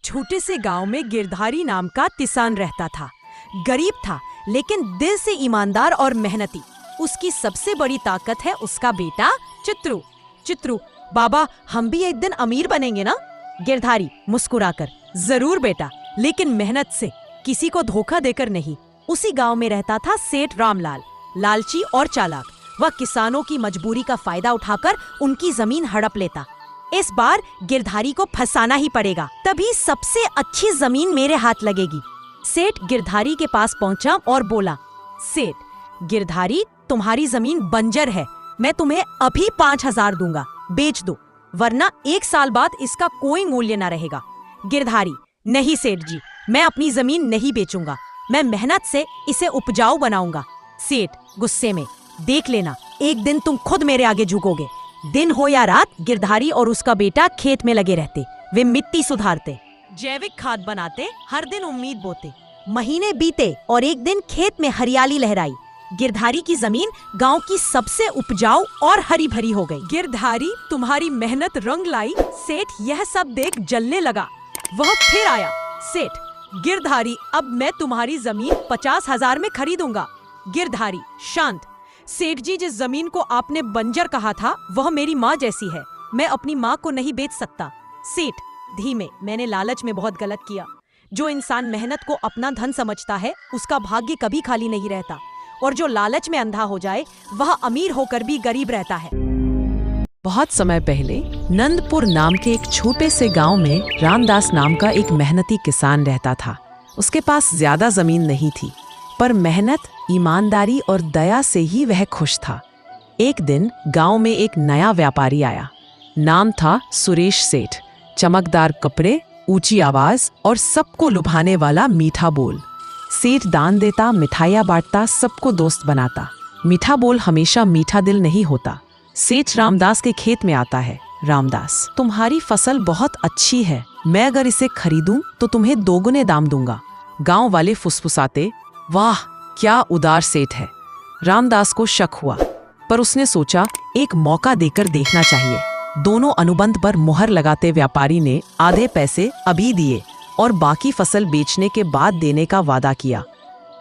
छोटे से गांव में गिरधारी नाम का किसान रहता था। गरीब था लेकिन दिल से ईमानदार और मेहनती। उसकी सबसे बड़ी ताकत है उसका बेटा चित्रू। चित्रू, बाबा हम भी एक दिन अमीर बनेंगे ना? गिरधारी मुस्कुराकर, जरूर बेटा, लेकिन मेहनत से, किसी को धोखा देकर नहीं। उसी गांव में रहता था सेठ रामलाल, लालची और चालाक। वह किसानों की मजबूरी का फायदा उठाकर उनकी जमीन हड़प लेता। इस बार गिरधारी को फंसाना ही पड़ेगा, तभी सबसे अच्छी जमीन मेरे हाथ लगेगी। सेठ गिरधारी के पास पहुंचा और बोला, सेठ, गिरधारी तुम्हारी जमीन बंजर है, मैं तुम्हें अभी 5,000 दूंगा, बेच दो, वरना 1 साल बाद इसका कोई मूल्य न रहेगा। गिरधारी, नहीं सेठ जी, मैं अपनी जमीन नहीं बेचूंगा, मैं मेहनत से इसे उपजाऊ बनाऊंगा। सेठ गुस्से में, देख लेना, एक दिन तुम खुद मेरे आगे झुकोगे। दिन हो या रात, गिरधारी और उसका बेटा खेत में लगे रहते। वे मिट्टी सुधारते, जैविक खाद बनाते, हर दिन उम्मीद बोते। महीने बीते और एक दिन खेत में हरियाली लहराई। गिरधारी की जमीन गांव की सबसे उपजाऊ और हरी भरी हो गई। गिरधारी, तुम्हारी मेहनत रंग लाई। सेठ यह सब देख जलने लगा। वह फिर आया, सेठ, गिरधारी, अब मैं तुम्हारी जमीन 50,000 में खरीदूंगा। गिरधारी शांत, सेठ जी, जिस जमीन को आपने बंजर कहा था वह मेरी माँ जैसी है, मैं अपनी माँ को नहीं बेच सकता। सेठ धीमे, मैंने लालच में बहुत गलत किया। जो इंसान मेहनत को अपना धन समझता है उसका भाग्य कभी खाली नहीं रहता, और जो लालच में अंधा हो जाए वह अमीर होकर भी गरीब रहता है। बहुत समय पहले नंदपुर नाम के एक छोटे से गांव में रामदास नाम का एक मेहनती किसान रहता था। उसके पास ज्यादा जमीन नहीं थी, पर मेहनत, ईमानदारी और दया से ही वह खुश था। एक दिन गांव में एक नया व्यापारी आया। नाम था सुरेश सेठ। चमकदार कपड़े, ऊंची आवाज और सबको लुभाने वाला मीठा बोल। सेठ दान देता, मिठाइयाँ बांटता, सबको दोस्त बनाता। मीठा बोल हमेशा मीठा दिल नहीं होता। सेठ रामदास के खेत में आता है। रामदास, तुम्हारी फसल बहुत अच्छी है, मैं अगर इसे खरीदूं तो तुम्हें 2 गुने दाम दूंगा। गांव वाले फुसफुसाते, वाह क्या उदार सेठ है। रामदास को शक हुआ, पर उसने सोचा एक मौका देकर देखना चाहिए। दोनों अनुबंध पर मुहर लगाते व्यापारी ने आधे पैसे अभी दिए और बाकी फसल बेचने के बाद देने का वादा किया।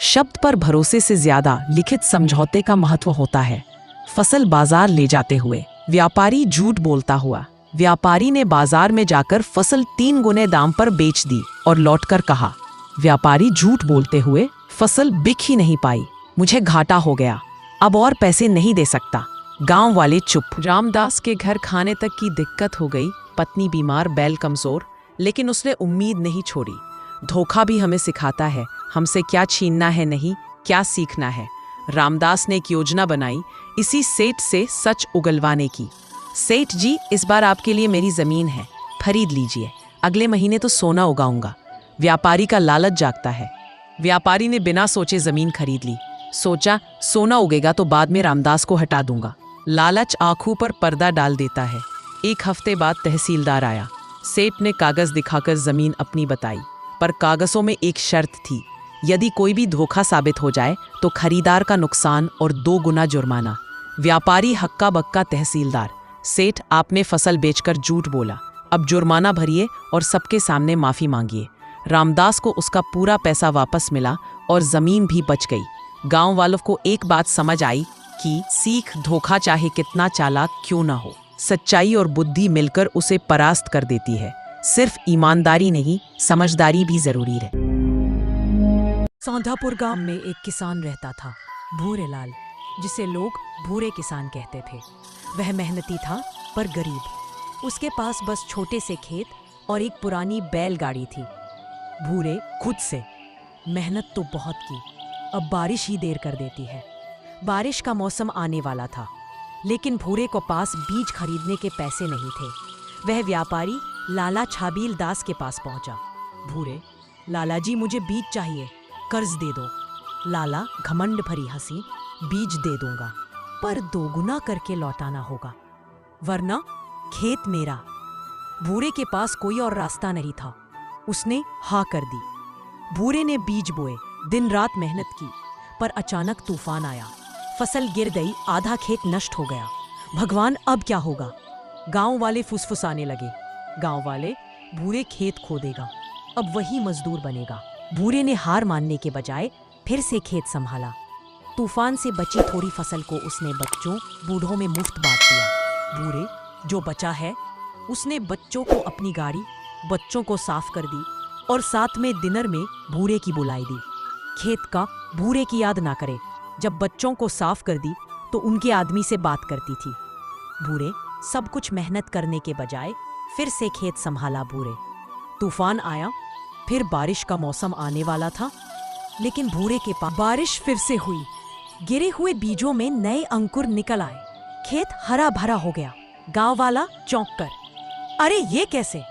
शब्द पर भरोसे से ज्यादा लिखित समझौते का महत्व होता है। फसल बाजार ले जाते हुए व्यापारी झूठ बोलता हुआ। व्यापारी ने बाजार में जाकर फसल 3 गुने दाम पर बेच दी और लौटकर कहा, व्यापारी झूठ बोलते हुए, फसल बिक ही नहीं पाई, मुझे घाटा हो गया, अब और पैसे नहीं दे सकता। गांव वाले चुप। रामदास के घर खाने तक की दिक्कत हो गई। पत्नी बीमार, बैल कमजोर, लेकिन उसने उम्मीद नहीं छोड़ी। धोखा भी हमें सिखाता है, हमसे क्या छीनना है नहीं, क्या सीखना है। रामदास ने एक योजना बनाई, इसी सेठ से सच उगलवाने की। सेठ जी, इस बार आपके लिए मेरी जमीन है, खरीद लीजिए, अगले महीने तो सोना उगाऊंगा। व्यापारी का लालच जागता है। व्यापारी ने बिना सोचे जमीन खरीद ली। सोचा सोना उगेगा तो बाद में रामदास को हटा दूंगा। लालच आंखों पर पर्दा डाल देता है। 1 हफ्ते बाद तहसीलदार आया। सेठ ने कागज दिखाकर जमीन अपनी बताई, पर कागजों में एक शर्त थी, यदि कोई भी धोखा साबित हो जाए तो खरीदार का नुकसान और 2 गुना जुर्माना। व्यापारी हक्का बक्का, तहसीलदार, सेठ आपने फसल बेचकर झूठ बोला, अब जुर्माना भरिए और सबके सामने माफी मांगिए। रामदास को उसका पूरा पैसा वापस मिला और जमीन भी बच गई। गांव वालों को एक बात समझ आई कि सीख, धोखा चाहे कितना चालाक क्यों ना हो, सच्चाई और बुद्धि मिलकर उसे परास्त कर देती है। सिर्फ ईमानदारी नहीं, समझदारी भी जरूरी है। सौंधापुर गांव में एक किसान रहता था, भूरे लाल, जिसे लोग भूरे किसान कहते थे। वह मेहनती था पर गरीब। उसके पास बस छोटे से खेत और एक पुरानी बैलगाड़ी थी। भूरे खुद से, मेहनत तो बहुत की, अब बारिश ही देर कर देती है। बारिश का मौसम आने वाला था, लेकिन भूरे को पास बीज खरीदने के पैसे नहीं थे। वह व्यापारी लाला छाबील दास के पास पहुंचा। भूरे, लाला जी मुझे बीज चाहिए, कर्ज दे दो। लाला घमंड भरी हंसी, बीज दे दूंगा, पर 2 गुना करके लौटाना होगा, वरना खेत मेरा। भूरे के पास कोई और रास्ता नहीं था। उसने हाँ कर दी। भूरे ने बीज बोए, दिन रात मेहनत की, पर अचानक तूफान आया। फसल गिर गई, आधा खेत नष्ट हो गया। भगवान, अब क्या होगा? गांव वाले फुसफुसाने लगे। गांव वाले, भूरे खेत खो देगा, अब वही मजदूर बनेगा। भूरे ने हार मानने के बजाय फिर से खेत संभाला। तूफान से बची थोड़ी फसल को उसने बच्चों बूढ़ों में मुफ्त बांट दिया। भूरे जो बचा है उसने बच्चों को अपनी गाड़ी बच्चों को साफ कर दी और साथ में डिनर में भूरे की बुलाई दी। खेत का भूरे की याद ना करे। जब बच्चों को साफ कर दी तो उनके आदमी से बात करती थी। भूरे सब कुछ मेहनत करने के बजाय फिर से खेत संभाला। भूरे तूफान आया, फिर बारिश का मौसम आने वाला था, लेकिन भूरे के पास बारिश फिर से हुई। गिरे हुए बीजों में नए अंकुर निकल आए। खेत हरा भरा हो गया। गांव वाला चौंक कर, अरे ये कैसे?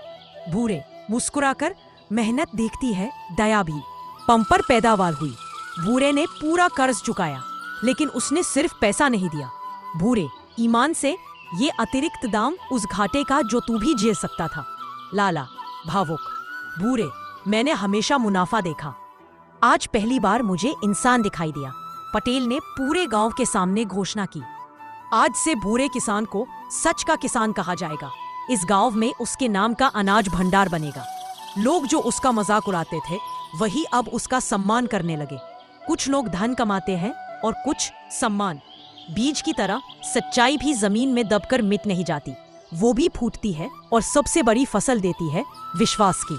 भूरे मुस्कुराकर, मेहनत देखती है दया भी। पंपर पैदावार हुई। भूरे ने पूरा कर्ज चुकाया, लेकिन उसने सिर्फ पैसा नहीं दिया। भूरे ईमान से, ये अतिरिक्त दाम उस घाटे का जो तू भी झेल सकता था। लाला भावुक, भूरे मैंने हमेशा मुनाफा देखा, आज पहली बार मुझे इंसान दिखाई दिया। पटेल ने पूरे गांव के सामने घोषणा की, आज से भूरे किसान को सच का किसान कहा जाएगा। इस गांव में उसके नाम का अनाज भंडार बनेगा। लोग जो उसका मजाक उड़ाते थे वही अब उसका सम्मान करने लगे। कुछ लोग धन कमाते हैं और कुछ सम्मान। बीज की तरह सच्चाई भी जमीन में दबकर मिट नहीं जाती, वो भी फूटती है और सबसे बड़ी फसल देती है विश्वास की।